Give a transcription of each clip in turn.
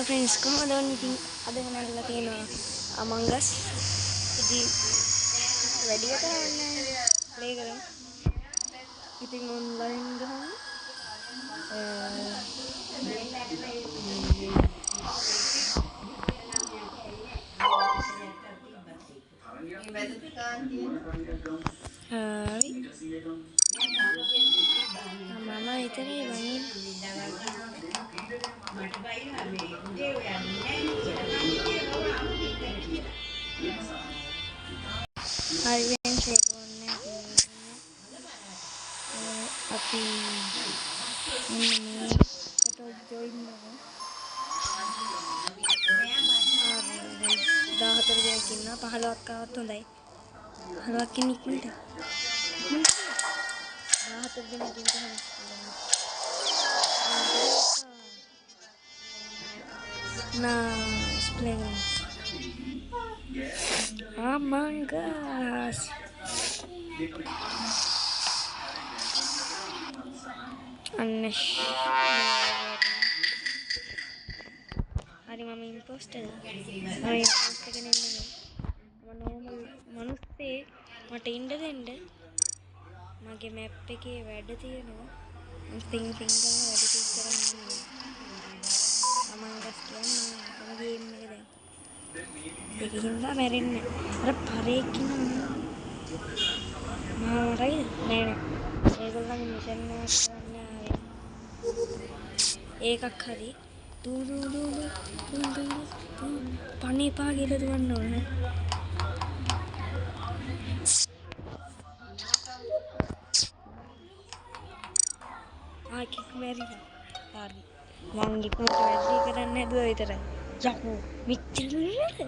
Halo friends, komodo meeting ada yang lagi no Among Us. Jadi ready ya kan play karo. Meeting online kan. Hai. Mama itu nih bangin. Hari ini saya konek api ini kita join dong. Dah terjadi kena pahalawat kau tu dah. Pahalawat kini kunta. Dah terjadi kena. Nice playing. Among Us. Anish. Hari mama imposter. Mama imposter kan ini. Mama normal manusia. Mata indah indah. Mage map ke weda tiyena. Thing dah weda tiyena. Among Us kiana. Kamu game ni dah. Dekin dah merin ni. Ada parik ni. Marai nene. Ego lang mission na karna hai. Ek akhari. Du pani pagi le duanno na. Kick meri na. Hari. Mangi ko ready karanne duwa vitara. Yaku michil ne.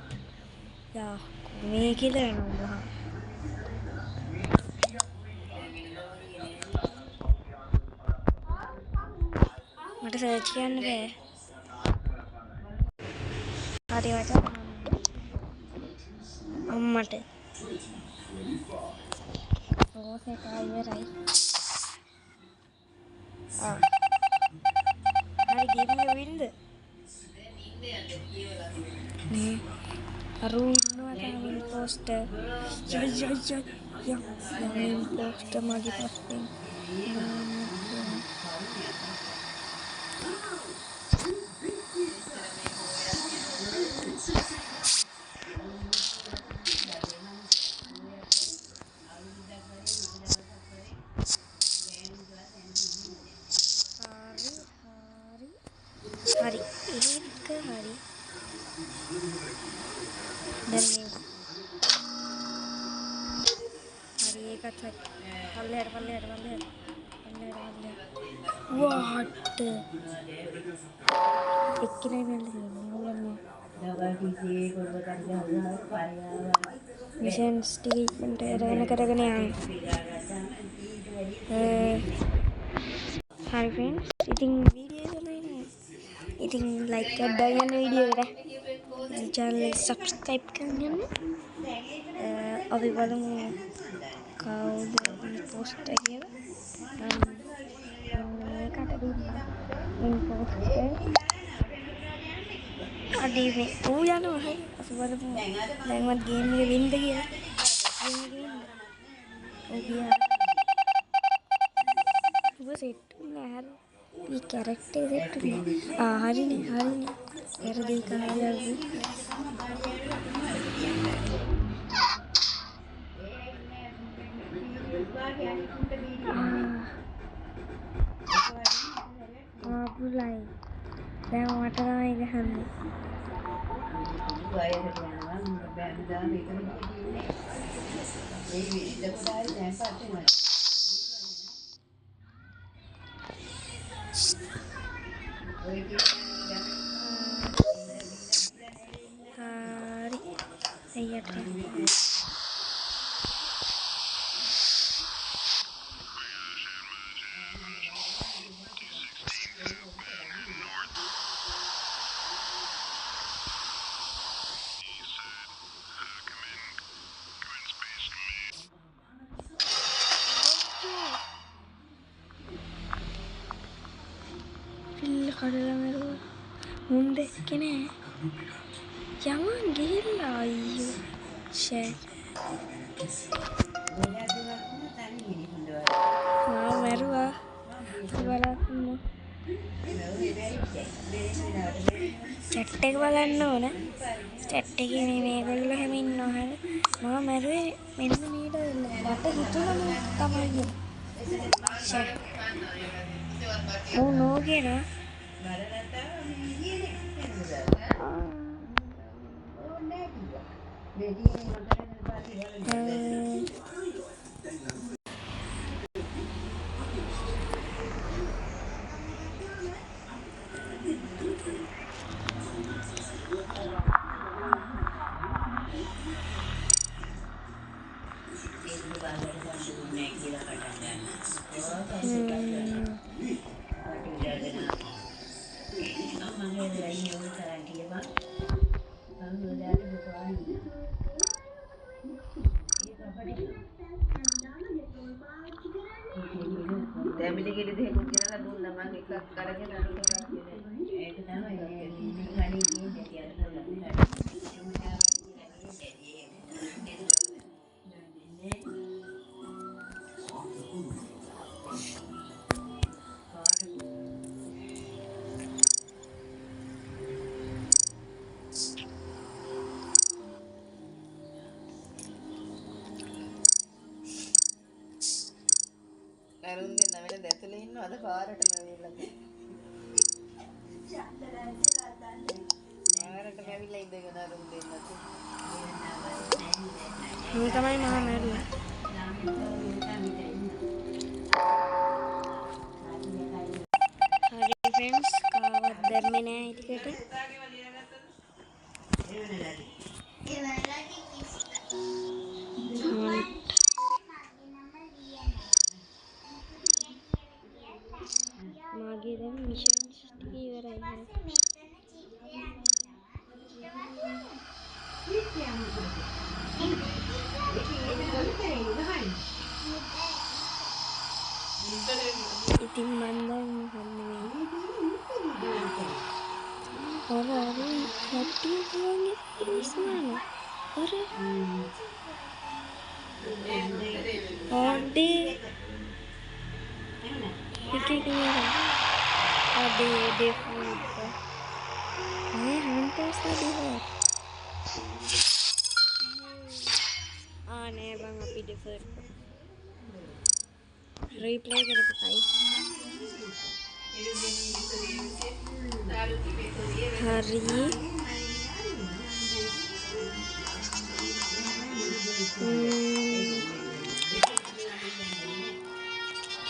Ya me kila no ha. මට search කියන්න බෑ. හරි මචං අම්මට ඕක එක ඉවරයි. හරි ගේම් එක වින්ද? නේ අරු ඉන්නවා තමයි පෝස්ටර්. යම් පෝස්ටර් මගේ පස්සේ. Hari ini ke hari dan minggu hari kata paler what ikine mission statement කරගෙන යන්න. Hi friends, ඉතින් වීඩියෝ එක නේද? ඉතින් like කරලා යන්න වීඩියෝ එකට. channel එක subscribe කරන්න. අපි බලමු කවුද post එක කියලා. මේකට දුන්නා. post එක. අඩේ මේ ඌ යනවා හරි. අපි බලමු. දැන්වත් game එක win ද කියලා. set yaar ये character set hari ni erdi kaya bulai දැන් මට තමයි ගහන්නේ. Hari saya මුන් දැක්කේ නෑ. යමන් ගිහිල්ලා අයියෝ. ෂේ. මැරුවා. බලන්න. චැට් එක බලන්න ඕන. චැට් එකේ මේගොල්ලෝ හැම ඉන්නවා හැම. මම මැරුවේ මෙන්න මේට මට හිතුණා තමයි. ෂේ. නෝගෙන අරුන් දෙන්න වෙන දැතුලේ ඉන්නවද පාරටම ඇවිල්ලා පාරටම ඇවිල්ලා ඉඳගෙන අරුන් දෙන්නත් මේ තමයි මම මැරුවා. හරි ෆ්‍රෙන්ඩ්ස් කාවත් දැම්මේ නෑ ටිකට. මාගේ දැන් මිෂන්ස් ටික ඉවරයි. ඉතින් මන් දැන් හන්නේ අර කට්ටිය කියන්නේ ඉස්මාන අර ආඩේ එකේ ආඩේ ඩෙෆුට මේ හන්ටර්ස් ආඩේ නෑ බං අපි ඩෙෆර්ට් රීප්ලේ කරපුවයි. හරි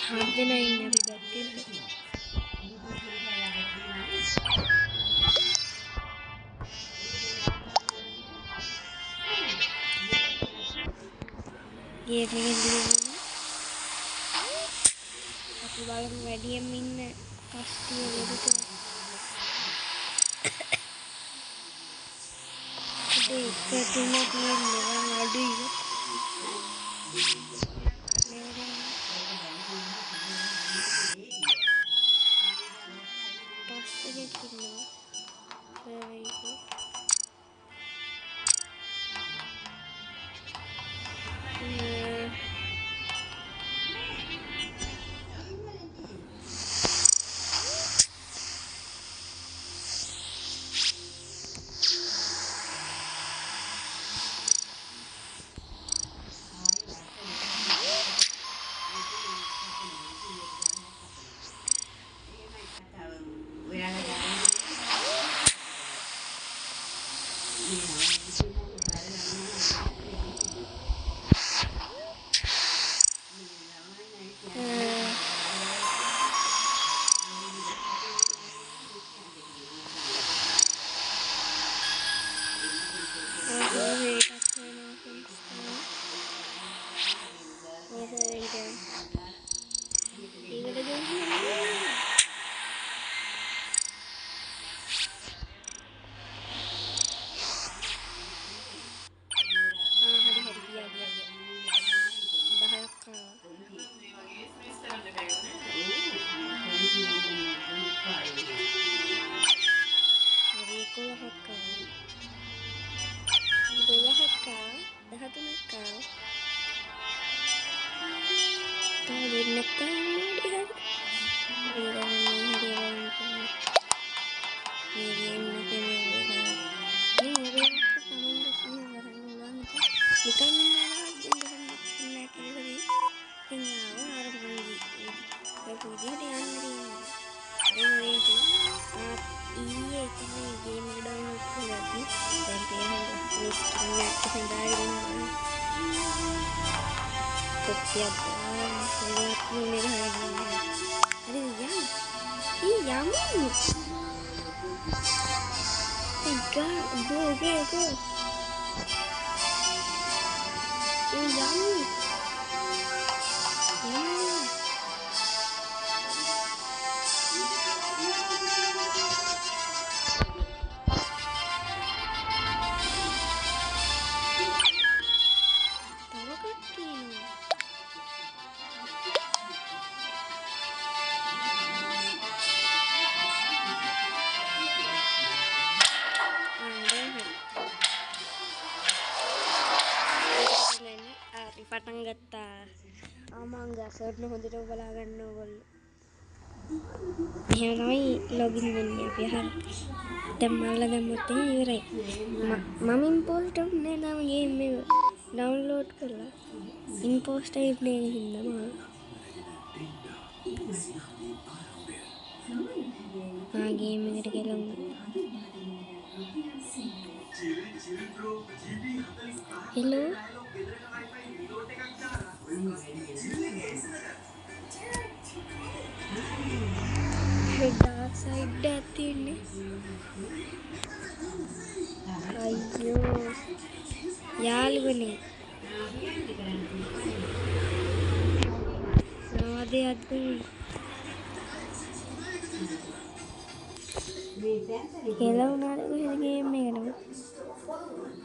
හම්බෙලා ඉන්නේ අපි දැක්කේ. ගේම් එකේ අපි බලමු වැඩියෙන් ඉන්න කස්ටිය වෙලට. ඒක තුන තියෙනවා අඩුයි. පස්සේ තියෙනවා 11ක් ආවා. 12ක් ආවා. 13ක් ආවා. තව දෙන්නෙක් ආවා. Siap lewat menit lagi. Ada yang yamu. Tiga, go. Yamu. Tahu kaki. පටන් ගත්තා. මං ගසර්න හොඳට බලා ගන්න ඕගොල්ලෝ. එහෙම තමයි ලොගින් වෙන්නේ අපි. හරි. දැන් මල්ලා දැම්මොත් ඉවරයි. මම ඉම්පෝස්ට් කරන්නේ නම ගේම් එක ඩවුන්ලෝඩ් කරලා. ඉම්පෝස්ට් එකේ හින්දා ගේම් එකට ගලවන්න. හෙලෝ ඩාර්ක් සයිඩ් එකක් තියෙන්නේ. අයියෝ යාළුවනේ නවදයක් දුන්නේ. කියලා උනාද කොහෙද ගේම් එකනම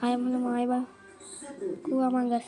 ආය මොන මායි බා කුවා මංගස්